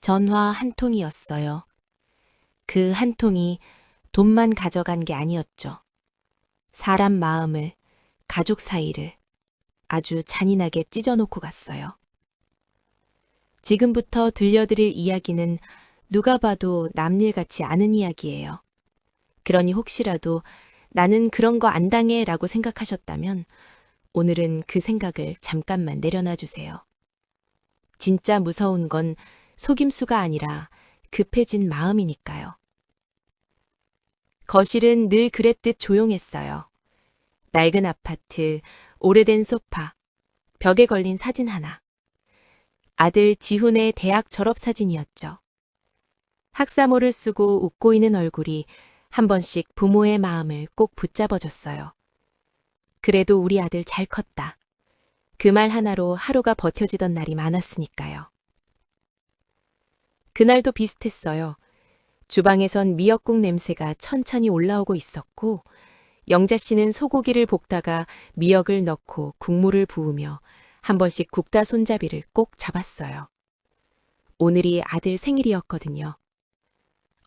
전화 한 통이었어요. 그 한 통이 돈만 가져간 게 아니었죠. 사람 마음을, 가족 사이를 아주 잔인하게 찢어놓고 갔어요. 지금부터 들려드릴 이야기는 누가 봐도 남일 같지 않은 이야기예요. 그러니 혹시라도 나는 그런 거 안 당해 라고 생각하셨다면 오늘은 그 생각을 잠깐만 내려놔 주세요. 진짜 무서운 건 속임수가 아니라 급해진 마음이니까요. 거실은 늘 그랬듯 조용했어요. 낡은 아파트, 오래된 소파, 벽에 걸린 사진 하나. 아들 지훈의 대학 졸업 사진이었죠. 학사모를 쓰고 웃고 있는 얼굴이 한 번씩 부모의 마음을 꼭 붙잡아줬어요. 그래도 우리 아들 잘 컸다. 그 말 하나로 하루가 버텨지던 날이 많았으니까요. 그날도 비슷했어요. 주방에선 미역국 냄새가 천천히 올라오고 있었고 영자 씨는 소고기를 볶다가 미역을 넣고 국물을 부으며 한 번씩 굽다 손잡이를 꼭 잡았어요. 오늘이 아들 생일이었거든요.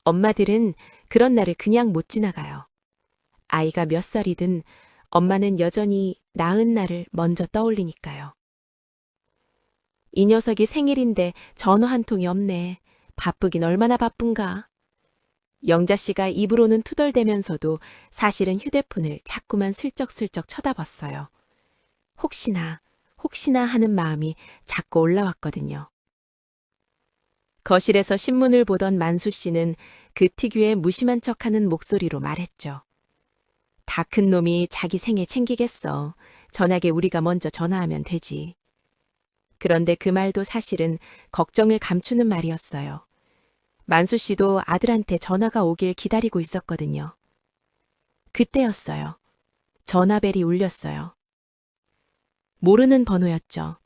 엄마들은 그런 날을 그냥 못 지나가요. 아이가 몇 살이든 엄마는 여전히 낳은 날을 먼저 떠올리니까요. 이 녀석이 생일인데 전화 한 통이 없네. 바쁘긴 얼마나 바쁜가. 영자 씨가 입으로는 투덜대면서도 사실은 휴대폰을 자꾸만 슬쩍슬쩍 쳐다봤어요. 혹시나 하는 마음이 자꾸 올라왔거든요. 거실에서 신문을 보던 만수 씨는 그 특유의 무심한 척하는 목소리로 말했죠. 다 큰 놈이 자기 생애 챙기겠어. 전화게 우리가 먼저 전화하면 되지. 그런데 그 말도 사실은 걱정을 감추는 말이었어요. 만수 씨도 아들한테 전화가 오길 기다리고 있었거든요. 그때였어요. 전화벨이 울렸어요. 모르는 번호였죠.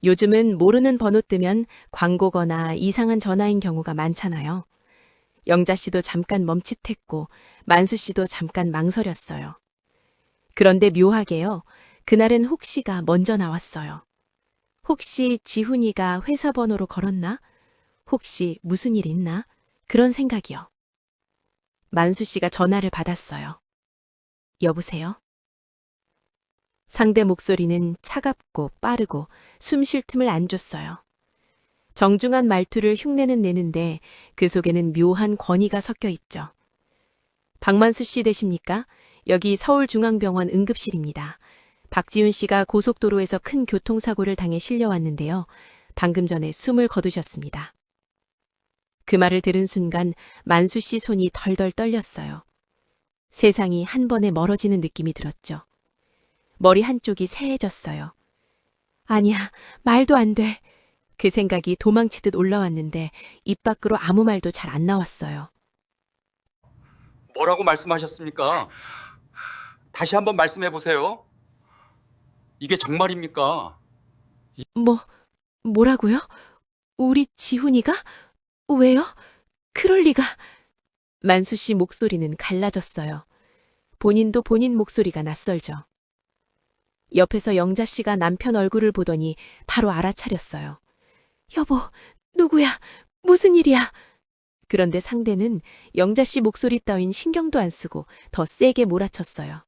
요즘은 모르는 번호 뜨면 광고거나 이상한 전화인 경우가 많잖아요. 영자 씨도 잠깐 멈칫했고 만수 씨도 잠깐 망설였어요. 그런데 묘하게요. 그날은 혹시가 먼저 나왔어요. 혹시 지훈이가 회사 번호로 걸었나? 혹시 무슨 일 있나? 그런 생각이요. 만수 씨가 전화를 받았어요. 여보세요? 상대 목소리는 차갑고 빠르고 숨 쉴 틈을 안 줬어요. 정중한 말투를 흉내는 내는데 그 속에는 묘한 권위가 섞여 있죠. 박만수 씨 되십니까? 여기 서울중앙병원 응급실입니다. 박지훈 씨가 고속도로에서 큰 교통사고를 당해 실려왔는데요. 방금 전에 숨을 거두셨습니다. 그 말을 들은 순간 만수 씨 손이 덜덜 떨렸어요. 세상이 한 번에 멀어지는 느낌이 들었죠. 머리 한쪽이 새해졌어요. 아니야, 말도 안 돼. 그 생각이 도망치듯 올라왔는데 입 밖으로 아무 말도 잘 안 나왔어요. 뭐라고 말씀하셨습니까? 다시 한번 말씀해 보세요. 이게 정말입니까? 뭐라고요? 우리 지훈이가? 왜요? 그럴 리가. 만수 씨 목소리는 갈라졌어요. 본인도 본인 목소리가 낯설죠. 옆에서 영자 씨가 남편 얼굴을 보더니 바로 알아차렸어요. 여보, 누구야? 무슨 일이야? 그런데 상대는 영자 씨 목소리 따윈 신경도 안 쓰고 더 세게 몰아쳤어요.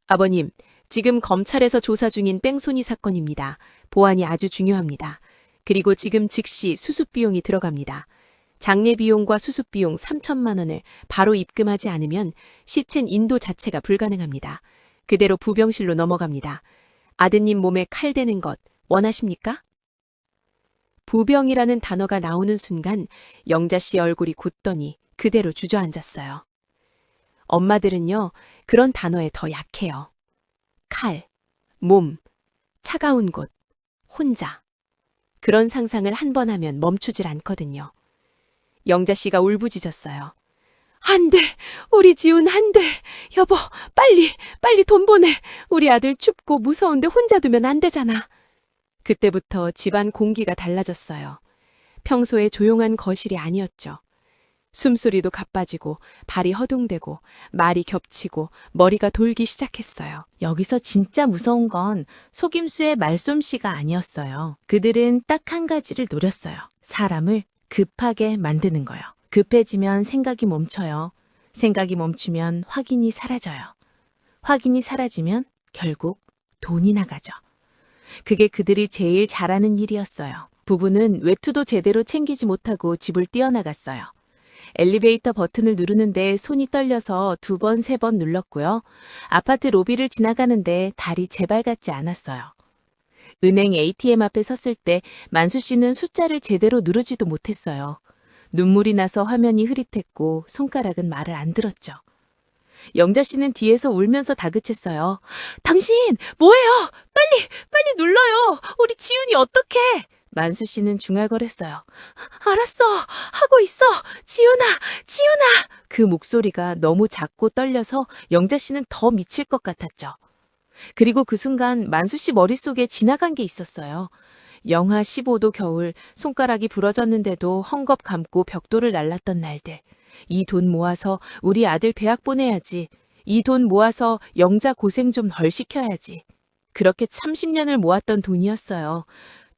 아버님, 지금 검찰에서 조사 중인 뺑소니 사건입니다. 보안이 아주 중요합니다. 그리고 지금 즉시 수습 비용이 들어갑니다. 장례 비용과 수습 비용 3천만 원을 바로 입금하지 않으면 시체 인도 자체가 불가능합니다. 그대로 부병실로 넘어갑니다. 아드님 몸에 칼 대는 것 원하십니까? 부병이라는 단어가 나오는 순간 영자 씨 얼굴이 굳더니 그대로 주저앉았어요. 엄마들은요, 그런 단어에 더 약해요. 칼, 몸, 차가운 곳, 혼자. 그런 상상을 한 번 하면 멈추질 않거든요. 영자 씨가 울부짖었어요. 안 돼! 우리 지훈 안 돼! 여보, 빨리 돈 보내! 우리 아들 춥고 무서운데 혼자 두면 안 되잖아. 그때부터 집안 공기가 달라졌어요. 평소에 조용한 거실이 아니었죠. 숨소리도 가빠지고 발이 허둥대고 말이 겹치고 머리가 돌기 시작했어요. 여기서 진짜 무서운 건 속임수의 말솜씨가 아니었어요. 그들은 딱 한 가지를 노렸어요. 사람을 급하게 만드는 거요. 급해지면 생각이 멈춰요. 생각이 멈추면 확인이 사라져요. 확인이 사라지면 결국 돈이 나가죠. 그게 그들이 제일 잘하는 일이었어요. 부부는 외투도 제대로 챙기지 못하고 집을 뛰어나갔어요. 엘리베이터 버튼을 누르는데 손이 떨려서 2번, 3번 눌렀고요. 아파트 로비를 지나가는데 다리 제발 같지 않았어요. 은행 ATM 앞에 섰을 때 만수 씨는 숫자를 제대로 누르지도 못했어요. 눈물이 나서 화면이 흐릿했고 손가락은 말을 안 들었죠. 영자 씨는 뒤에서 울면서 다그쳤어요. 당신 뭐해요? 빨리 눌러요. 우리 지훈이 어떡해? 만수 씨는 중얼거렸어요. 알았어. 하고 있어. 지훈아. 그 목소리가 너무 작고 떨려서 영자 씨는 더 미칠 것 같았죠. 그리고 그 순간 만수 씨 머릿속에 지나간 게 있었어요. 영하 15도 겨울 손가락이 부러졌는데도 헝겊 감고 벽돌을 날랐던 날들. 이 돈 모아서 우리 아들 대학 보내야지. 이 돈 모아서 영자 고생 좀 덜 시켜야지. 그렇게 30년을 모았던 돈이었어요.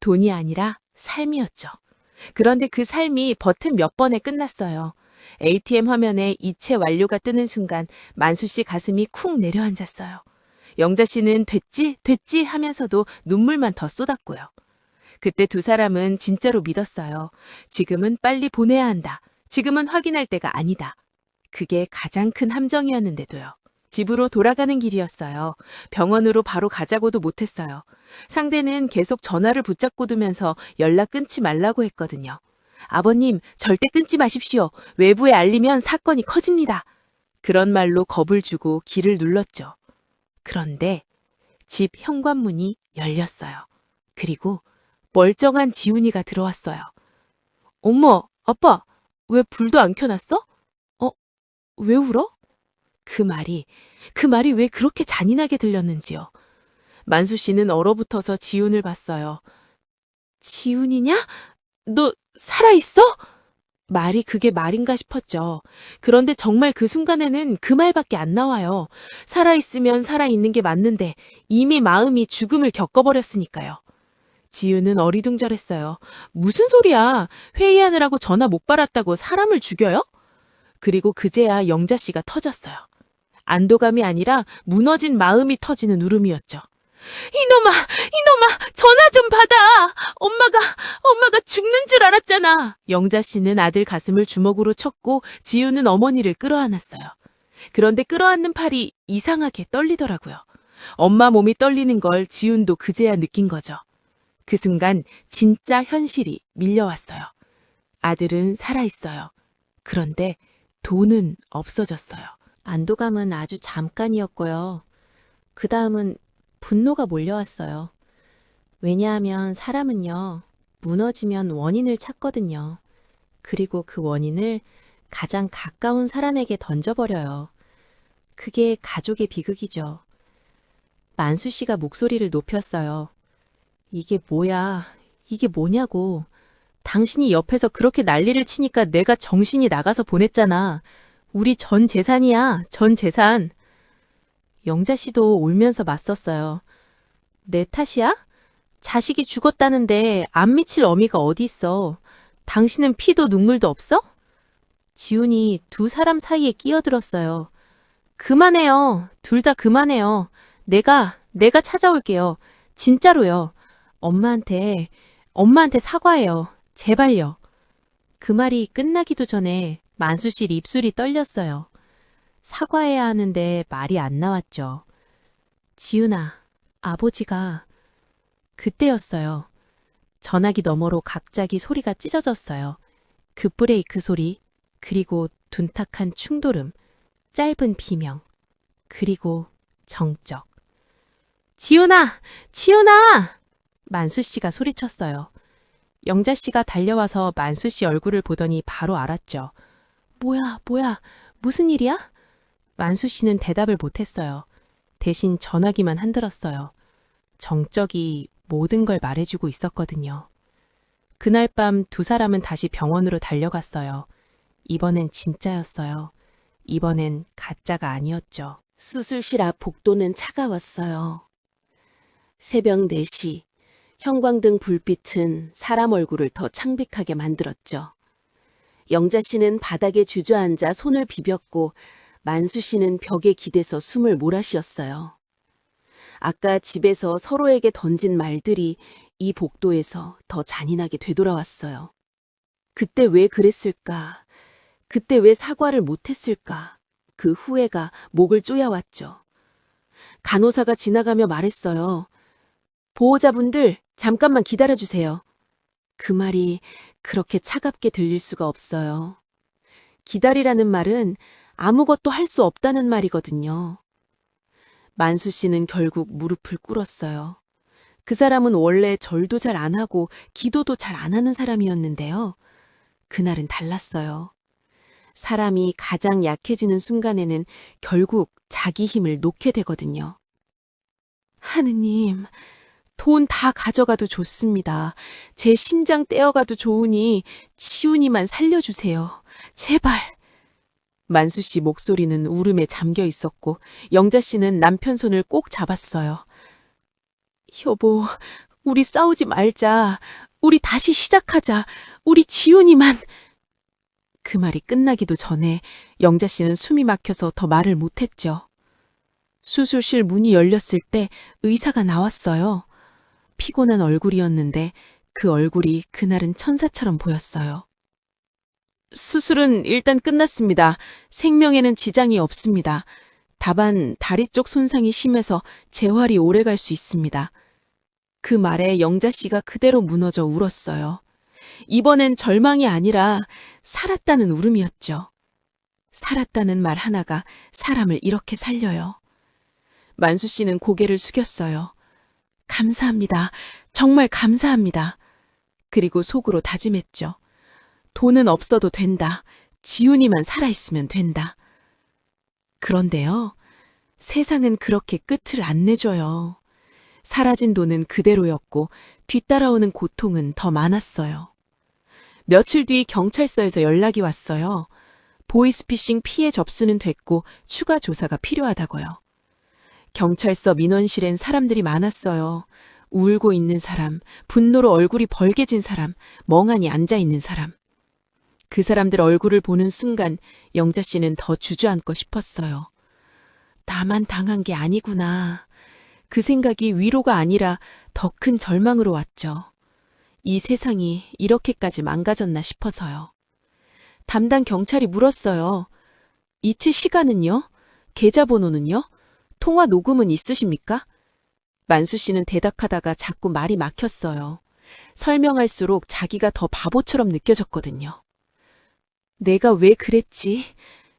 돈이 아니라 삶이었죠. 그런데 그 삶이 버튼 몇 번에 끝났어요. ATM 화면에 이체 완료가 뜨는 순간 만수 씨 가슴이 쿵 내려앉았어요. 영자 씨는 됐지 하면서도 눈물만 더 쏟았고요. 그때 두 사람은 진짜로 믿었어요. 지금은 빨리 보내야 한다. 지금은 확인할 때가 아니다. 그게 가장 큰 함정이었는데도요. 집으로 돌아가는 길이었어요. 병원으로 바로 가자고도 못했어요. 상대는 계속 전화를 붙잡고 두면서 연락 끊지 말라고 했거든요. 아버님, 절대 끊지 마십시오. 외부에 알리면 사건이 커집니다. 그런 말로 겁을 주고 길을 눌렀죠. 그런데 집 현관문이 열렸어요. 그리고 멀쩡한 지훈이가 들어왔어요. 엄마, 아빠, 왜 불도 안 켜놨어? 왜 울어? 그 말이 왜 그렇게 잔인하게 들렸는지요. 만수 씨는 얼어붙어서 지훈을 봤어요. 지훈이냐? 너 살아있어? 말이 그게 말인가 싶었죠. 그런데 정말 그 순간에는 그 말밖에 안 나와요. 살아있으면 살아있는 게 맞는데 이미 마음이 죽음을 겪어버렸으니까요. 지훈은 어리둥절했어요. 무슨 소리야? 회의하느라고 전화 못 받았다고 사람을 죽여요? 그리고 그제야 영자 씨가 터졌어요. 안도감이 아니라 무너진 마음이 터지는 울음이었죠. 이놈아, 전화 좀 받아. 엄마가 죽는 줄 알았잖아. 영자 씨는 아들 가슴을 주먹으로 쳤고 지우는 어머니를 끌어안았어요. 그런데 끌어안는 팔이 이상하게 떨리더라고요. 엄마 몸이 떨리는 걸 지훈도 그제야 느낀 거죠. 그 순간 진짜 현실이 밀려왔어요. 아들은 살아있어요. 그런데 돈은 없어졌어요. 안도감은 아주 잠깐이었고요. 그 다음은 분노가 몰려왔어요. 왜냐하면 사람은요, 무너지면 원인을 찾거든요. 그리고 그 원인을 가장 가까운 사람에게 던져버려요. 그게 가족의 비극이죠. 만수 씨가 목소리를 높였어요. 이게 뭐야? 이게 뭐냐고. 당신이 옆에서 그렇게 난리를 치니까 내가 정신이 나가서 보냈잖아. 우리 전 재산이야, 전 재산. 영자 씨도 울면서 맞섰어요. 내 탓이야? 자식이 죽었다는데 안 미칠 어미가 어디 있어. 당신은 피도 눈물도 없어? 지훈이 두 사람 사이에 끼어들었어요. 그만해요. 둘 다 그만해요. 내가 찾아올게요. 진짜로요. 엄마한테 사과해요. 제발요. 그 말이 끝나기도 전에 만수 씨 입술이 떨렸어요. 사과해야 하는데 말이 안 나왔죠. 지훈아, 아버지가... 그때였어요. 전화기 너머로 갑자기 소리가 찢어졌어요. 급브레이크 소리, 그리고 둔탁한 충돌음, 짧은 비명, 그리고 정적. 지훈아! 만수 씨가 소리쳤어요. 영자 씨가 달려와서 만수 씨 얼굴을 보더니 바로 알았죠. 뭐야, 무슨 일이야? 만수 씨는 대답을 못했어요. 대신 전화기만 흔들었어요. 정적이 모든 걸 말해주고 있었거든요. 그날 밤 두 사람은 다시 병원으로 달려갔어요. 이번엔 진짜였어요. 이번엔 가짜가 아니었죠. 수술실 앞 복도는 차가웠어요. 새벽 4시, 형광등 불빛은 사람 얼굴을 더 창백하게 만들었죠. 영자 씨는 바닥에 주저앉아 손을 비볐고 만수 씨는 벽에 기대서 숨을 몰아쉬었어요. 아까 집에서 서로에게 던진 말들이 이 복도에서 더 잔인하게 되돌아왔어요. 그때 왜 그랬을까? 그때 왜 사과를 못했을까? 그 후회가 목을 쪼여왔죠. 간호사가 지나가며 말했어요. 보호자분들, 잠깐만 기다려주세요. 그 말이 그렇게 차갑게 들릴 수가 없어요. 기다리라는 말은 아무것도 할 수 없다는 말이거든요. 만수 씨는 결국 무릎을 꿇었어요. 그 사람은 원래 절도 잘 안 하고 기도도 잘 안 하는 사람이었는데요. 그날은 달랐어요. 사람이 가장 약해지는 순간에는 결국 자기 힘을 놓게 되거든요. 하느님, 돈 다 가져가도 좋습니다. 제 심장 떼어가도 좋으니 치훈이만 살려주세요. 제발. 만수 씨 목소리는 울음에 잠겨 있었고 영자 씨는 남편 손을 꼭 잡았어요. 여보, 우리 싸우지 말자. 우리 다시 시작하자. 우리 지훈이만. 그 말이 끝나기도 전에 영자 씨는 숨이 막혀서 더 말을 못했죠. 수술실 문이 열렸을 때 의사가 나왔어요. 피곤한 얼굴이었는데 그 얼굴이 그날은 천사처럼 보였어요. 수술은 일단 끝났습니다. 생명에는 지장이 없습니다. 다만 다리 쪽 손상이 심해서 재활이 오래 갈 수 있습니다. 그 말에 영자 씨가 그대로 무너져 울었어요. 이번엔 절망이 아니라 살았다는 울음이었죠. 살았다는 말 하나가 사람을 이렇게 살려요. 만수 씨는 고개를 숙였어요. 감사합니다. 정말 감사합니다. 그리고 속으로 다짐했죠. 돈은 없어도 된다. 지훈이만 살아있으면 된다. 그런데요, 세상은 그렇게 끝을 안 내줘요. 사라진 돈은 그대로였고 뒤따라오는 고통은 더 많았어요. 며칠 뒤 경찰서에서 연락이 왔어요. 보이스피싱 피해 접수는 됐고 추가 조사가 필요하다고요. 경찰서 민원실엔 사람들이 많았어요. 울고 있는 사람, 분노로 얼굴이 벌개진 사람, 멍하니 앉아 있는 사람. 그 사람들 얼굴을 보는 순간 영자 씨는 더 주저앉고 싶었어요. 나만 당한 게 아니구나. 그 생각이 위로가 아니라 더 큰 절망으로 왔죠. 이 세상이 이렇게까지 망가졌나 싶어서요. 담당 경찰이 물었어요. 이체 시간은요? 계좌번호는요? 통화 녹음은 있으십니까? 만수 씨는 대답하다가 자꾸 말이 막혔어요. 설명할수록 자기가 더 바보처럼 느껴졌거든요. 내가 왜 그랬지?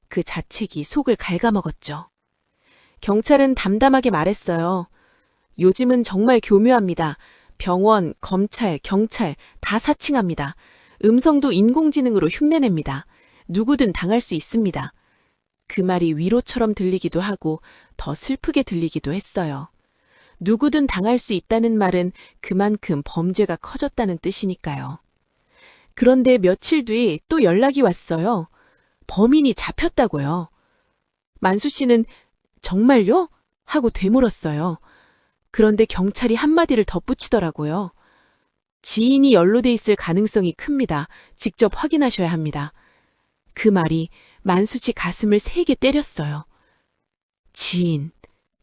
그 자책이 속을 갉아먹었죠. 경찰은 담담하게 말했어요. 요즘은 정말 교묘합니다. 병원, 검찰, 경찰 다 사칭합니다. 음성도 인공지능으로 흉내냅니다. 누구든 당할 수 있습니다. 그 말이 위로처럼 들리기도 하고 더 슬프게 들리기도 했어요. 누구든 당할 수 있다는 말은 그만큼 범죄가 커졌다는 뜻이니까요. 그런데 며칠 뒤 또 연락이 왔어요. 범인이 잡혔다고요. 만수 씨는 정말요? 하고 되물었어요. 그런데 경찰이 한마디를 덧붙이더라고요. 지인이 연루돼 있을 가능성이 큽니다. 직접 확인하셔야 합니다. 그 말이 만수 씨 가슴을 세게 때렸어요. 지인,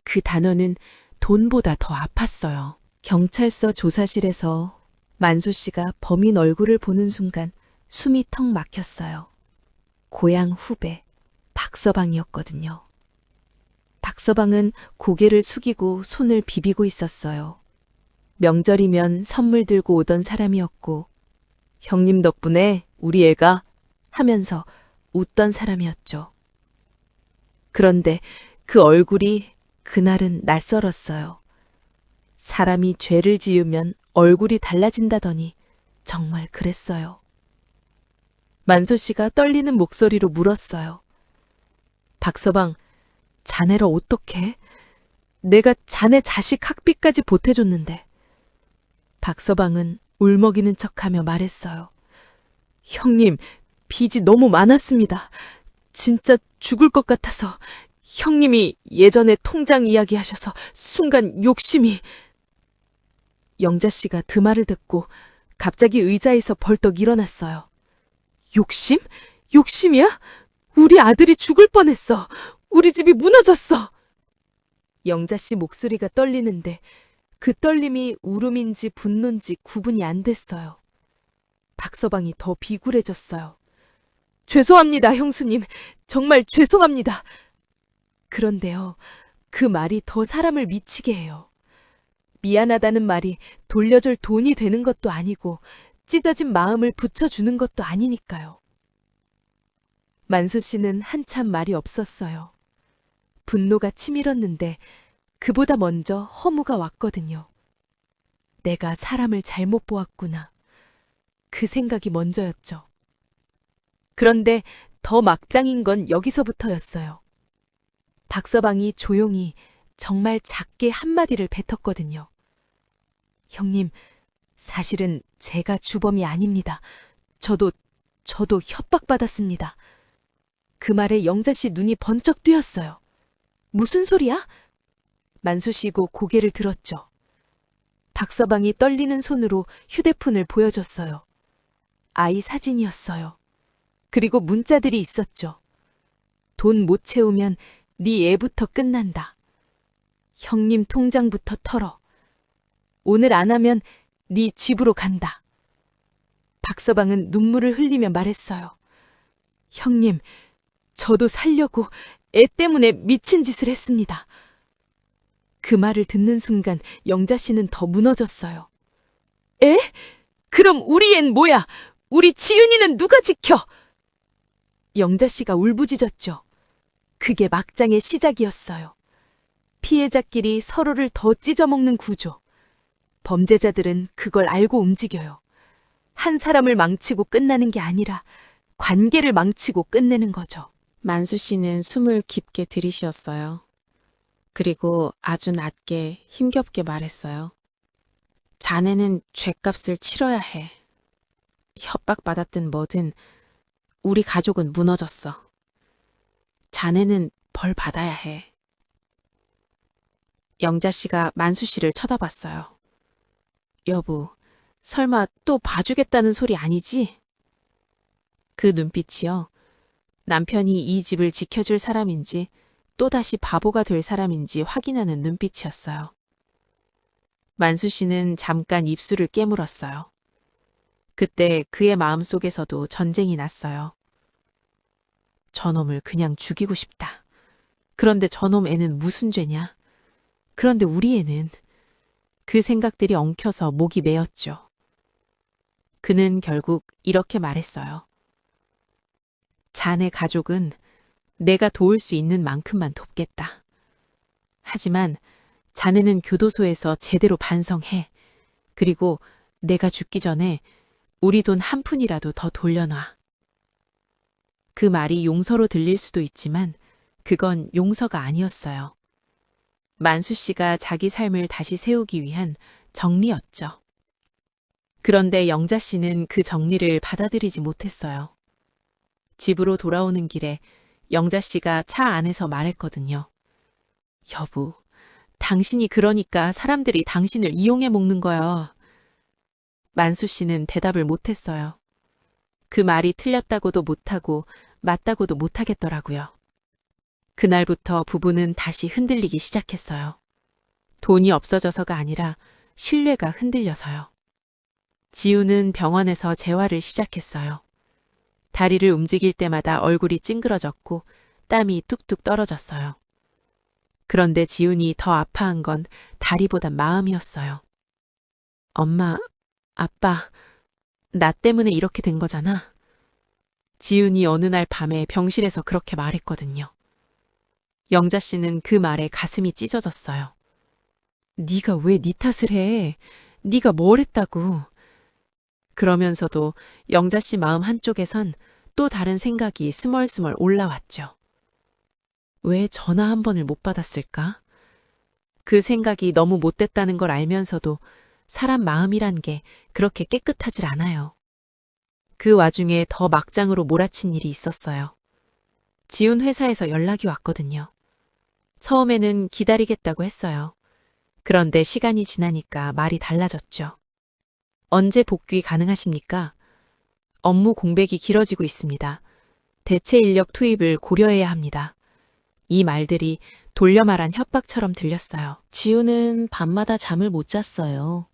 그 단어는 돈보다 더 아팠어요. 경찰서 조사실에서 만수 씨가 범인 얼굴을 보는 순간 숨이 턱 막혔어요. 고향 후배 박서방이었거든요. 박서방은 고개를 숙이고 손을 비비고 있었어요. 명절이면 선물 들고 오던 사람이었고 형님 덕분에 우리 애가 하면서 웃던 사람이었죠. 그런데 그 얼굴이 그날은 낯설었어요. 사람이 죄를 지으면 얼굴이 달라진다더니 정말 그랬어요. 만수 씨가 떨리는 목소리로 물었어요. 박서방, 자네를 어떡해? 내가 자네 자식 학비까지 보태줬는데. 박서방은 울먹이는 척하며 말했어요. 형님, 빚이 너무 많았습니다. 진짜 죽을 것 같아서 형님이 예전에 통장 이야기하셔서 순간 욕심이. 영자 씨가 그 말을 듣고 갑자기 의자에서 벌떡 일어났어요. 욕심? 욕심이야? 우리 아들이 죽을 뻔했어. 우리 집이 무너졌어. 영자 씨 목소리가 떨리는데 그 떨림이 울음인지 분노인지 구분이 안 됐어요. 박서방이 더 비굴해졌어요. 죄송합니다, 형수님. 정말 죄송합니다. 그런데요, 그 말이 더 사람을 미치게 해요. 미안하다는 말이 돌려줄 돈이 되는 것도 아니고 찢어진 마음을 붙여주는 것도 아니니까요. 만수 씨는 한참 말이 없었어요. 분노가 치밀었는데 그보다 먼저 허무가 왔거든요. 내가 사람을 잘못 보았구나. 그 생각이 먼저였죠. 그런데 더 막장인 건 여기서부터였어요. 박서방이 조용히 정말 작게 한마디를 뱉었거든요. 형님, 사실은 제가 주범이 아닙니다. 저도 협박받았습니다. 그 말에 영자 씨 눈이 번쩍 뜨였어요. 무슨 소리야? 만수 씨고 고개를 들었죠. 박서방이 떨리는 손으로 휴대폰을 보여줬어요. 아이 사진이었어요. 그리고 문자들이 있었죠. 돈 못 채우면 네 애부터 끝난다. 형님 통장부터 털어. 오늘 안 하면 네 집으로 간다. 박서방은 눈물을 흘리며 말했어요. 형님, 저도 살려고 애 때문에 미친 짓을 했습니다. 그 말을 듣는 순간 영자 씨는 더 무너졌어요. 에? 그럼 우리 앤 뭐야? 우리 지윤이는 누가 지켜? 영자 씨가 울부짖었죠. 그게 막장의 시작이었어요. 피해자끼리 서로를 더 찢어먹는 구조. 범죄자들은 그걸 알고 움직여요. 한 사람을 망치고 끝나는 게 아니라 관계를 망치고 끝내는 거죠. 만수 씨는 숨을 깊게 들이쉬었어요. 그리고 아주 낮게 힘겹게 말했어요. 자네는 죗값을 치러야 해. 협박받았든 뭐든 우리 가족은 무너졌어. 자네는 벌 받아야 해. 영자 씨가 만수 씨를 쳐다봤어요. 여보, 설마 또 봐주겠다는 소리 아니지? 그 눈빛이요. 남편이 이 집을 지켜줄 사람인지 또다시 바보가 될 사람인지 확인하는 눈빛이었어요. 만수 씨는 잠깐 입술을 깨물었어요. 그때 그의 마음속에서도 전쟁이 났어요. 저놈을 그냥 죽이고 싶다. 그런데 저놈 애는 무슨 죄냐? 그런데 우리 애는? 그 생각들이 엉켜서 목이 메었죠. 그는 결국 이렇게 말했어요. 자네 가족은 내가 도울 수 있는 만큼만 돕겠다. 하지만 자네는 교도소에서 제대로 반성해. 그리고 내가 죽기 전에 우리 돈 한 푼이라도 더 돌려놔. 그 말이 용서로 들릴 수도 있지만 그건 용서가 아니었어요. 만수 씨가 자기 삶을 다시 세우기 위한 정리였죠. 그런데 영자 씨는 그 정리를 받아들이지 못했어요. 집으로 돌아오는 길에 영자 씨가 차 안에서 말했거든요. 여보, 당신이 그러니까 사람들이 당신을 이용해 먹는 거야. 만수 씨는 대답을 못했어요. 그 말이 틀렸다고도 못하고 맞다고도 못하겠더라고요. 그날부터 부부는 다시 흔들리기 시작했어요. 돈이 없어져서가 아니라 신뢰가 흔들려서요. 지우는 병원에서 재활을 시작했어요. 다리를 움직일 때마다 얼굴이 찡그러졌고 땀이 뚝뚝 떨어졌어요. 그런데 지훈이 더 아파한 건 다리보단 마음이었어요. 엄마, 아빠, 나 때문에 이렇게 된 거잖아. 지훈이 어느 날 밤에 병실에서 그렇게 말했거든요. 영자 씨는 그 말에 가슴이 찢어졌어요. 네가 왜 네 탓을 해? 네가 뭘 했다고. 그러면서도 영자 씨 마음 한쪽에선 또 다른 생각이 스멀스멀 올라왔죠. 왜 전화 한 번을 못 받았을까? 그 생각이 너무 못됐다는 걸 알면서도 사람 마음이란 게 그렇게 깨끗하질 않아요. 그 와중에 더 막장으로 몰아친 일이 있었어요. 지훈 회사에서 연락이 왔거든요. 처음에는 기다리겠다고 했어요. 그런데 시간이 지나니까 말이 달라졌죠. 언제 복귀 가능하십니까? 업무 공백이 길어지고 있습니다. 대체 인력 투입을 고려해야 합니다. 이 말들이 돌려 말한 협박처럼 들렸어요. 지우는 밤마다 잠을 못 잤어요.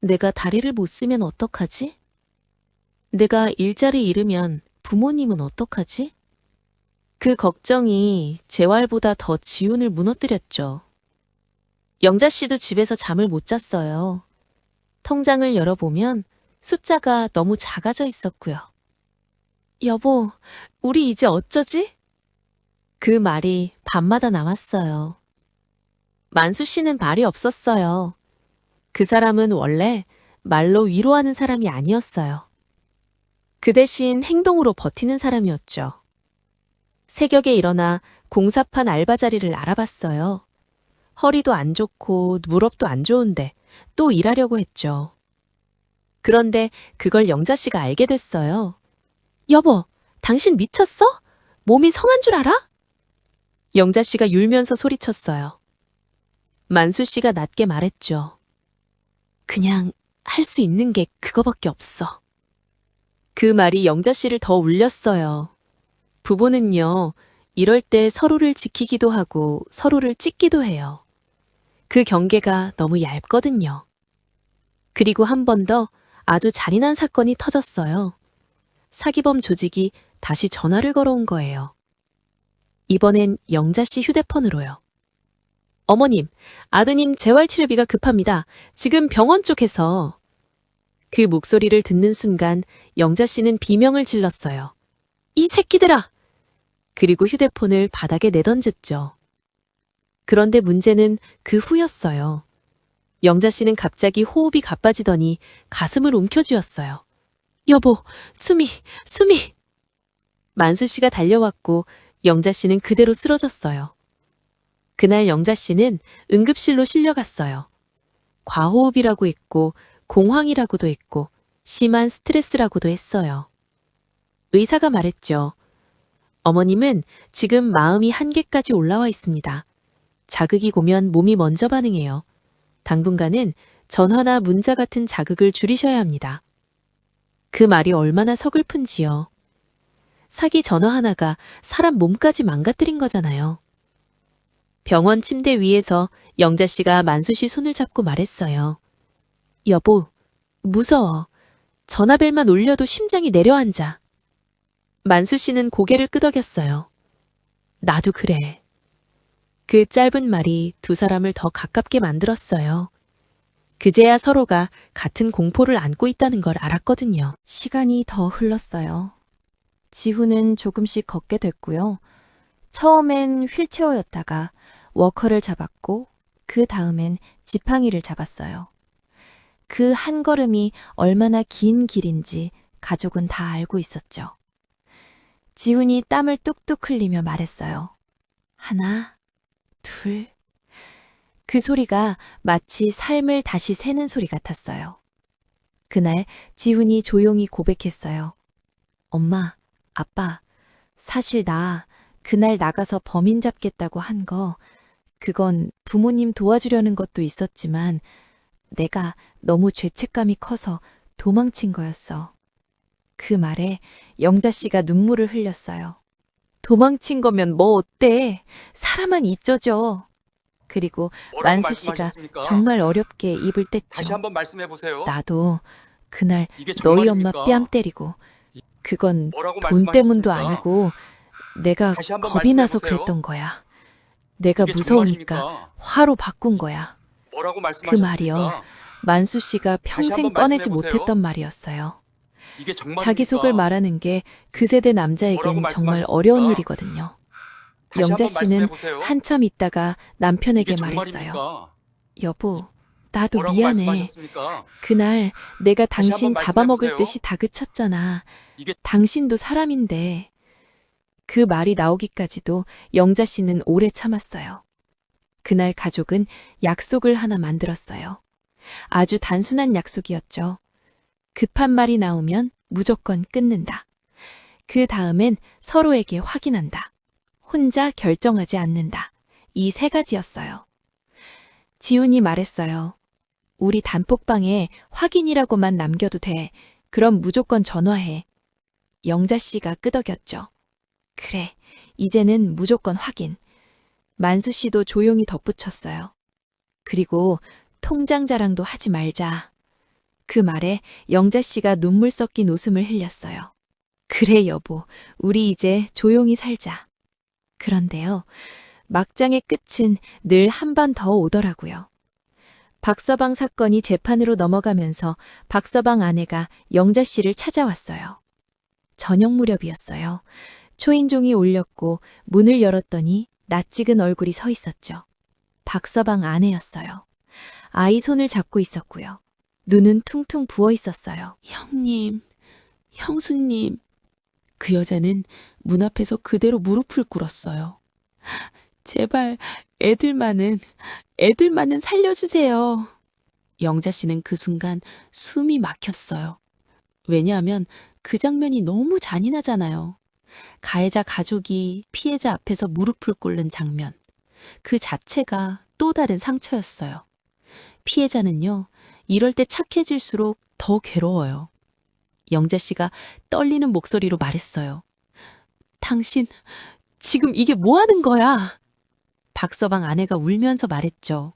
내가 다리를 못 쓰면 어떡하지? 내가 일자리 잃으면 부모님은 어떡하지? 그 걱정이 재활보다 더 지훈을 무너뜨렸죠. 영자 씨도 집에서 잠을 못 잤어요. 통장을 열어보면 숫자가 너무 작아져 있었고요. 여보, 우리 이제 어쩌지? 그 말이 밤마다 나왔어요. 만수 씨는 말이 없었어요. 그 사람은 원래 말로 위로하는 사람이 아니었어요. 그 대신 행동으로 버티는 사람이었죠. 새벽에 일어나 공사판 알바 자리를 알아봤어요. 허리도 안 좋고 무릎도 안 좋은데 또 일하려고 했죠. 그런데 그걸 영자 씨가 알게 됐어요. 여보, 당신 미쳤어? 몸이 성한 줄 알아? 영자 씨가 울면서 소리쳤어요. 만수 씨가 낮게 말했죠. 그냥 할 수 있는 게 그거밖에 없어. 그 말이 영자 씨를 더 울렸어요. 부부는요, 이럴 때 서로를 지키기도 하고 서로를 찢기도 해요. 그 경계가 너무 얇거든요. 그리고 한 번 더 아주 잔인한 사건이 터졌어요. 사기범 조직이 다시 전화를 걸어온 거예요. 이번엔 영자 씨 휴대폰으로요. 어머님, 아드님 재활치료비가 급합니다. 지금 병원 쪽에서. 그 목소리를 듣는 순간 영자 씨는 비명을 질렀어요. 이 새끼들아! 그리고 휴대폰을 바닥에 내던졌죠. 그런데 문제는 그 후였어요. 영자 씨는 갑자기 호흡이 가빠지더니 가슴을 움켜쥐었어요. 여보, 수미! 만수 씨가 달려왔고 영자 씨는 그대로 쓰러졌어요. 그날 영자 씨는 응급실로 실려갔어요. 과호흡이라고 했고 공황이라고도 했고 심한 스트레스라고도 했어요. 의사가 말했죠. 어머님은 지금 마음이 한계까지 올라와 있습니다. 자극이 오면 몸이 먼저 반응해요. 당분간은 전화나 문자 같은 자극을 줄이셔야 합니다. 그 말이 얼마나 서글픈지요. 사기 전화 하나가 사람 몸까지 망가뜨린 거잖아요. 병원 침대 위에서 영자 씨가 만수 씨 손을 잡고 말했어요. 여보, 무서워. 전화벨만 울려도 심장이 내려앉아. 만수 씨는 고개를 끄덕였어요. 나도 그래. 그 짧은 말이 두 사람을 더 가깝게 만들었어요. 그제야 서로가 같은 공포를 안고 있다는 걸 알았거든요. 시간이 더 흘렀어요. 지훈은 조금씩 걷게 됐고요. 처음엔 휠체어였다가 워커를 잡았고 그 다음엔 지팡이를 잡았어요. 그 한 걸음이 얼마나 긴 길인지 가족은 다 알고 있었죠. 지훈이 땀을 뚝뚝 흘리며 말했어요. 하나, 둘. 그 소리가 마치 삶을 다시 세는 소리 같았어요. 그날 지훈이 조용히 고백했어요. 엄마, 아빠, 사실 나 그날 나가서 범인 잡겠다고 한 거, 그건 부모님 도와주려는 것도 있었지만 내가 너무 죄책감이 커서 도망친 거였어. 그 말에 영자 씨가 눈물을 흘렸어요. 도망친 거면 뭐 어때? 사람은 잊혀져. 그리고 뭐라고 만수 씨가 말씀하셨습니까? 정말 어렵게 입을 다시 뗐죠. 한번 말씀해 보세요. 나도 그날 이게 너희 엄마 정말입니까? 뺨 때리고 그건 뭐라고 돈 때문도 말씀하셨습니까? 아니고 내가 다시 한번 겁이 나서 말씀해 보세요. 그랬던 거야. 내가 이게 무서우니까 정말입니까? 화로 바꾼 거야. 뭐라고 그 말씀하셨습니까? 말이요. 만수 씨가 평생 한번 꺼내지 말씀해 보세요. 못했던 말이었어요. 이게 정말입니까? 자기 속을 말하는 게 그 세대 뭐라고 남자에겐 정말 말씀하셨습니까? 어려운 일이거든요. 다시 영자 한번 씨는 말씀해 보세요. 한참 있다가 남편에게 이게 말했어요. 정말입니까? 여보, 나도 뭐라고 미안해. 말씀하셨습니까? 그날 내가 다시 당신 한번 잡아먹을 말씀해 보세요. 듯이 다그쳤잖아. 이게 당신도 사람인데. 그 말이 나오기까지도 영자 씨는 오래 참았어요. 그날 가족은 약속을 하나 만들었어요. 아주 단순한 약속이었죠. 급한 말이 나오면 무조건 끊는다. 그 다음엔 서로에게 확인한다. 혼자 결정하지 않는다. 이 세 가지였어요. 지훈이 말했어요. 우리 단톡방에 확인이라고만 남겨도 돼. 그럼 무조건 전화해. 영자 씨가 끄덕였죠. 그래, 이제는 무조건 확인. 만수 씨도 조용히 덧붙였어요. 그리고 통장 자랑도 하지 말자. 그 말에 영자 씨가 눈물 섞인 웃음을 흘렸어요. 그래, 여보. 우리 이제 조용히 살자. 그런데요, 막장의 끝은 늘 한 번 더 오더라고요. 박서방 사건이 재판으로 넘어가면서 박서방 아내가 영자 씨를 찾아왔어요. 저녁 무렵이었어요. 초인종이 울렸고 문을 열었더니 낯익은 얼굴이 서 있었죠. 박서방 아내였어요. 아이 손을 잡고 있었고요. 눈은 퉁퉁 부어 있었어요. 형님, 형수님. 그 여자는 문 앞에서 그대로 무릎을 꿇었어요. 제발 애들만은 살려주세요. 영자 씨는 그 순간 숨이 막혔어요. 왜냐하면 그 장면이 너무 잔인하잖아요. 가해자 가족이 피해자 앞에서 무릎을 꿇는 장면. 그 자체가 또 다른 상처였어요. 피해자는요, 이럴 때 착해질수록 더 괴로워요. 영자 씨가 떨리는 목소리로 말했어요. 당신, 지금 이게 뭐 하는 거야? 박서방 아내가 울면서 말했죠.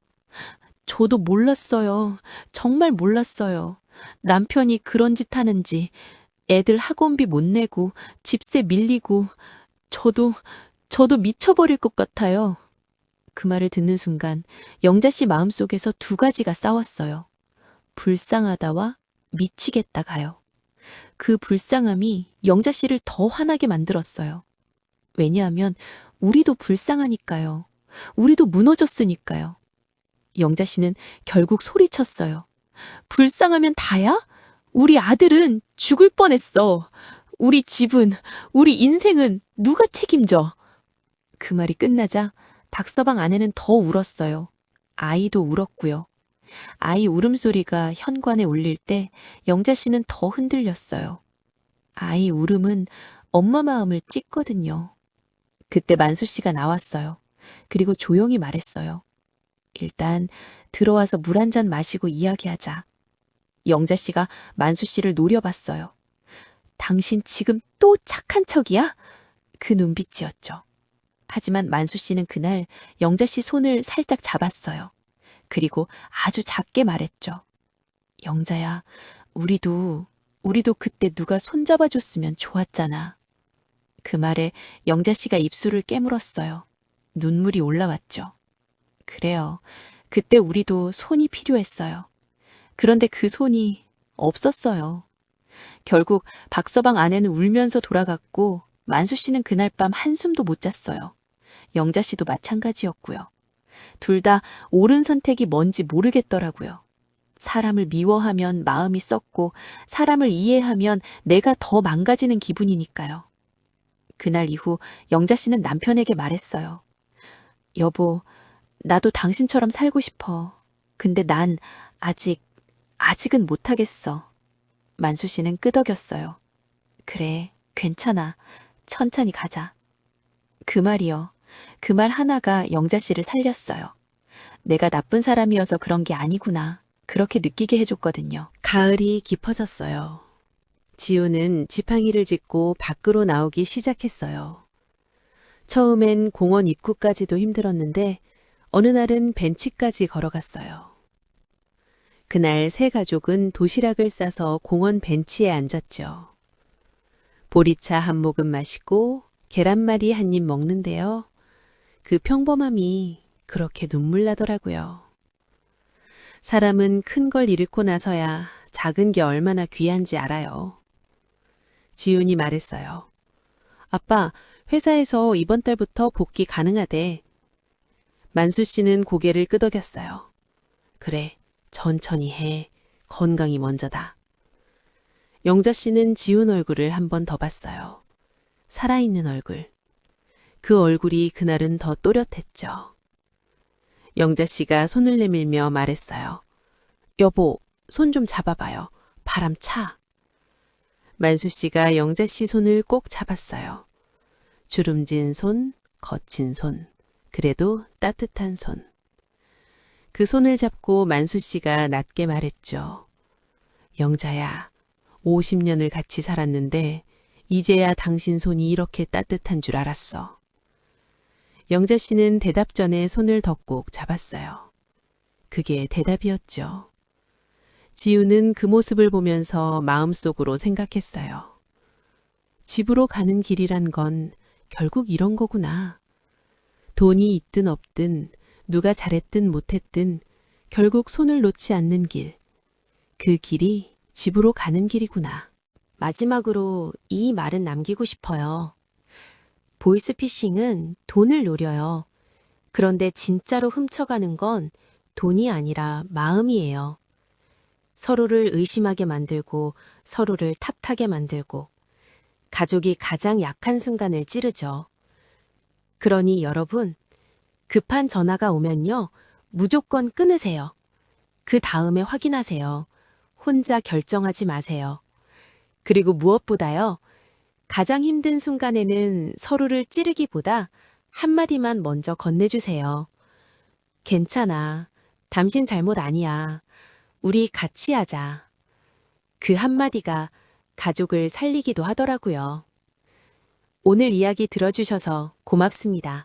저도 몰랐어요. 정말 몰랐어요. 남편이 그런 짓 하는지, 애들 학원비 못 내고 집세 밀리고 저도 미쳐버릴 것 같아요. 그 말을 듣는 순간 영자 씨 마음속에서 두 가지가 싸웠어요. 불쌍하다와 미치겠다가요. 그 불쌍함이 영자 씨를 더 화나게 만들었어요. 왜냐하면 우리도 불쌍하니까요. 우리도 무너졌으니까요. 영자 씨는 결국 소리쳤어요. 불쌍하면 다야? 우리 아들은 죽을 뻔했어. 우리 집은, 우리 인생은 누가 책임져? 그 말이 끝나자 박서방 아내는 더 울었어요. 아이도 울었고요. 아이 울음소리가 현관에 울릴 때 영자 씨는 더 흔들렸어요. 아이 울음은 엄마 마음을 찢거든요. 그때 만수 씨가 나왔어요. 그리고 조용히 말했어요. 일단 들어와서 물 한 잔 마시고 이야기하자. 영자 씨가 만수 씨를 노려봤어요. 당신 지금 또 착한 척이야? 그 눈빛이었죠. 하지만 만수 씨는 그날 영자 씨 손을 살짝 잡았어요. 그리고 아주 작게 말했죠. 영자야, 우리도 그때 누가 손잡아줬으면 좋았잖아. 그 말에 영자 씨가 입술을 깨물었어요. 눈물이 올라왔죠. 그래요. 그때 우리도 손이 필요했어요. 그런데 그 손이 없었어요. 결국 박서방 아내는 울면서 돌아갔고 만수 씨는 그날 밤 한숨도 못 잤어요. 영자 씨도 마찬가지였고요. 둘 다 옳은 선택이 뭔지 모르겠더라고요. 사람을 미워하면 마음이 썩고 사람을 이해하면 내가 더 망가지는 기분이니까요. 그날 이후 영자 씨는 남편에게 말했어요. 여보, 나도 당신처럼 살고 싶어. 근데 난 아직은 못하겠어. 만수 씨는 끄덕였어요. 그래, 괜찮아. 천천히 가자. 그 말이요. 그 말 하나가 영자 씨를 살렸어요. 내가 나쁜 사람이어서 그런 게 아니구나. 그렇게 느끼게 해줬거든요. 가을이 깊어졌어요. 지우는 지팡이를 짚고 밖으로 나오기 시작했어요. 처음엔 공원 입구까지도 힘들었는데 어느 날은 벤치까지 걸어갔어요. 그날 세 가족은 도시락을 싸서 공원 벤치에 앉았죠. 보리차 한 모금 마시고 계란말이 한 입 먹는데요. 그 평범함이 그렇게 눈물 나더라고요. 사람은 큰 걸 잃고 나서야 작은 게 얼마나 귀한지 알아요. 지훈이 말했어요. 아빠, 회사에서 이번 달부터 복귀 가능하대. 만수 씨는 고개를 끄덕였어요. 그래, 천천히 해. 건강이 먼저다. 영자 씨는 지훈 얼굴을 한 번 더 봤어요. 살아있는 얼굴. 그 얼굴이 그날은 더 또렷했죠. 영자 씨가 손을 내밀며 말했어요. 여보, 손 좀 잡아봐요. 바람 차. 만수 씨가 영자 씨 손을 꼭 잡았어요. 주름진 손, 거친 손, 그래도 따뜻한 손. 그 손을 잡고 만수 씨가 낮게 말했죠. 영자야, 50년을 같이 살았는데 이제야 당신 손이 이렇게 따뜻한 줄 알았어. 영자 씨는 대답 전에 손을 더 꼭 잡았어요. 그게 대답이었죠. 지우는 그 모습을 보면서 마음속으로 생각했어요. 집으로 가는 길이란 건 결국 이런 거구나. 돈이 있든 없든 누가 잘했든 못했든 결국 손을 놓지 않는 길. 그 길이 집으로 가는 길이구나. 마지막으로 이 말은 남기고 싶어요. 보이스피싱은 돈을 노려요. 그런데 진짜로 훔쳐가는 건 돈이 아니라 마음이에요. 서로를 의심하게 만들고 서로를 탓하게 만들고 가족이 가장 약한 순간을 찌르죠. 그러니 여러분, 급한 전화가 오면요, 무조건 끊으세요. 그 다음에 확인하세요. 혼자 결정하지 마세요. 그리고 무엇보다요, 가장 힘든 순간에는 서로를 찌르기보다 한마디만 먼저 건네주세요. 괜찮아. 당신 잘못 아니야. 우리 같이 하자. 그 한마디가 가족을 살리기도 하더라고요. 오늘 이야기 들어주셔서 고맙습니다.